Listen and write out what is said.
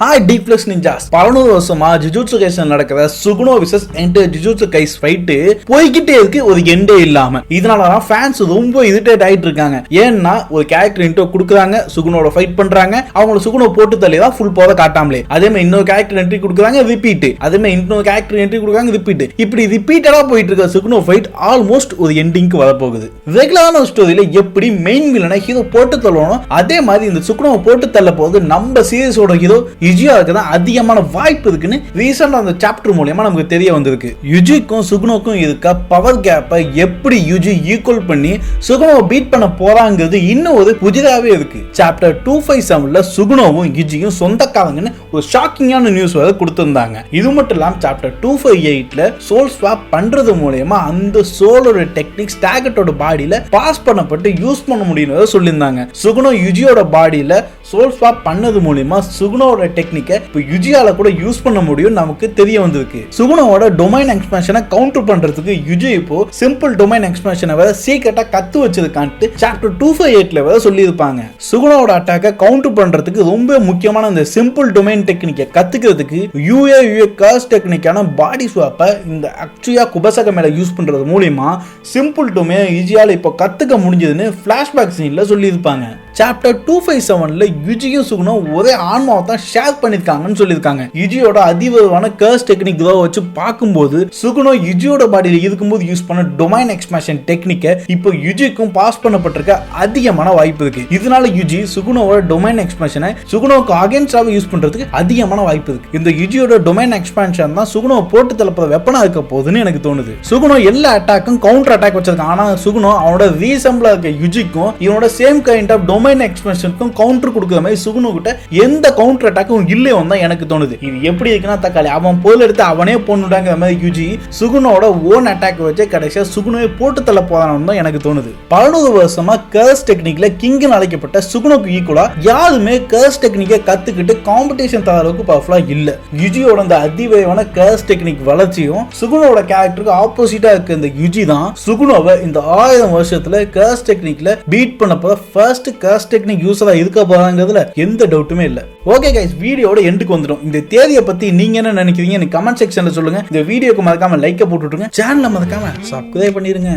Hi Deeplex Ninjas. 11 வருஷமா Jujutsu Kaisen நடக்கிற Sukuna versus entire jujutsu guys fight போய்கிட்டே இருக்கு, ஒரு எண்டே இல்லாம. இதனாலதான் ஃபேன்ஸ் ரொம்ப இரிட்டேட் ஆயிட்டு இருக்காங்க. ஏன்னா ஒரு கேரக்டர் இன்ட்ரோ கொடுக்குறாங்க, சுகுனோட ஃபைட் பண்றாங்க, அவங்கள சுகுனோ போட்டு தள்ளி தான் ஃபுல் பவர் காட்டாமலே. அதே மாதிரி இன்னொரு கேரக்டர் என்ட்ரி கொடுக்குறாங்க, ரிப்பீட். அதே மாதிரி இன்னொரு கேரக்டர் என்ட்ரி கொடுக்குறாங்க, ரிப்பீட். இப்படி ரிப்பீட்டடா போயிட்டு இருக்க சுகுனோ ஃபைட் ஆல்மோஸ்ட் ஒரு எண்டிங்க்கு வரப்போகுது. ரெகுலரான ஸ்டோரியில எப்படி மெயின் வில்லனை ஹீரோ போட்டு தள்ளணும், அதே மாதிரி இந்த சுகுனோ போட்டு தள்ள போது நம்ம சீரிஸோட ஹீரோ யுஜியாவுக்கு தான் அதிகமான வாய்ப்பு இருக்குன்னு ரீசெண்டா அந்த சாப்டர் மூலமா நமக்கு தெரிய வந்திருக்கு. யுஜிக்கும் சுகுனோக்கும் இருக்க பவர் கேப்பை எப்படி யுஜி ஈக்குவல் பண்ணி சுகுனோவை பீட் பண்ண போறாங்கிறது இன்னும் ஒரு புதிதாவே இருக்கு. சாப்டர் 257ல சுகுனோவும் யுஜியும் சொந்தக்காரங்கன்னு ஒரு ஷாக்கிங்கான நியூஸ் வேற கொடுத்திருந்தாங்க. இது மட்டும் இல்லாம சாப்டர் 258ல சோல் ஸ்வாப் பண்றது மூலமா அந்த சோலோட டெக்னிக் ஸ்டாகட்டோட பாடியில பாஸ் பண்ணப்பட்டு யூஸ் பண்ண முடியும்னு சொல்லியிருந்தாங்க. சுகுனோ யுஜியோட பாடியில சோல் ஸ்வாப் பண்ணது மூலமா சுகுனோட டெக்னிக்கை இப்போ யுஜியால கூட யூஸ் பண்ண முடியும் நமக்கு தெரிய வந்திருக்கு. சுகுனோட டொமைன் எக்ஸ்பான்ஷனை கவுண்டர் பண்றதுக்கு யுஜி இப்போ சிம்பிள் டொமைன் எக்ஸ்பான்ஷனை வேற சீக்கிரட்டா கத்து வச்சிருக்கான்ட்டு சாப்டர் 258ல வேற சொல்லியிருப்பாங்க. சுகுனோட அட்டாக்கை கவுண்டர் பண்றதுக்கு ரொம்ப முக்கியமான இந்த சிம்பிள் டொமைன் டெக்னிக்கை கத்துக்கிறதுக்கு யூஏ கர்ஸ் டெக்னிக்கான பாடி ஸ்வாப்பை இந்த அக்சுயா குபசக மேல யூஸ் பண்றது மூலமா சிம்பிள் டொமைன் யுஜியால இப்போ கத்துக்க முடிஞ்சதுன்னு பிளாஷ்பேக் சீன்ல சொல்லியிருப்பாங்க. சாப்டர் 257ல யுஜியும் சுகுனோ ஒரே ஆன்மாவை தான் ஷேர் பண்ணிருக்காங்கன்னு சொல்லியிருக்காங்க. யுஜியோட அதிவிரைவான கர்ஸ் டெக்னிக் வச்சு பார்க்கும்போது சுகுனோ யுஜியோட பாடியில இருக்கும்போது யூஸ் பண்ண டொமைன் எக்ஸ்பான்ஷன் டெக்னிக்கை இப்போ யுஜிக்கும் பாஸ் பண்ணப்பட்டிருக்க அதிகமான வாய்ப்பு இருக்கு. இதனால யுஜி சுகுனோட டொமைன் எக்ஸ்பான்ஷனை சுகுனோக்கு அகைன்ஸ்டாக யூஸ் பண்றதுக்கு அதிகமான வாய்ப்பு இருக்கு. இந்த யுஜியோட டொமைன் எக்ஸ்பான்ஷன் தான் சுகுனோவை போட்டு தள்ளப்படுற வெப்பனா இருக்க போகுதுன்னு எனக்கு தோணுது. சுகுனோ எல்லா அட்டாக்கும் கவுண்டர் அட்டாக் வச்சிருக்கான். ஆனா சுகுனோ அவனோட ரீசம்பிளா இருக்க யுஜிக்கும் இவனோட சேம் கைண்ட் ஆஃப் டொமைன் எக்ஸ்பான்ஷனுக்கும் கவுண்டர் கொடுக்கிற மாதிரி சுகுனோ கிட்ட எந்த கவுண்டர் அட்டாக்கும் இல்லையோ தான் எனக்கு தோணுது. இது எப்படி இருக்குன்னா தக்காளி அவன் போல எடுத்து அவனே போன்னுட்டாங்க மாதிரி யுஜி சுகுனோட ஓன் அட்டாக் வச்சு கடைசியா சுகுனோவை போட்டு தள்ள போறான்னு தான் எனக்கு தோணுது. 11 வருஷமா கர்ஸ் டெக்னிக்ல கிங்னு அழைக்கப்பட்ட சுகுனோக்கு ஈக்குவலா யாருமே கர்ஸ் டெக்னிக்கை கத்துக்கிட்டு காம்படிஷன் தர அளவுக்கு பவர்ஃபுல்லா இல்ல. யுஜியோட அந்த அதிவேகமான கர்ஸ் டெக்னிக் வளர்ச்சியும் சுகுனோட கேரக்டருக்கு ஆப்போசிட்டா இருக்க இந்த யுஜி தான் சுகுனோவை இந்த 1000 வருஷத்துல கர்ஸ் டெக்னிக்ல பீட் பண்ண போற ஃபர்ஸ்ட் கர்ஸ் டெக்னிக் யூஸரா இருக்க போறாங்கிறதுல எந்த டவுட்டுமே இல்ல. ஓகே கைஸ், வீடியோட எண்டுக்கு வந்துடும். இந்த தேதியை பத்தி நீங்க என்ன நினைக்கிறீங்க எனக்கு கமெண்ட் செக்ஷன்ல சொல்லுங்க. இந்த வீடியோக்கு மறக்காம லைக் போட்டுட்டுருங்க, சேனலை மறக்காம சப்ஸ்கிரைப் பண்ணிருங்க.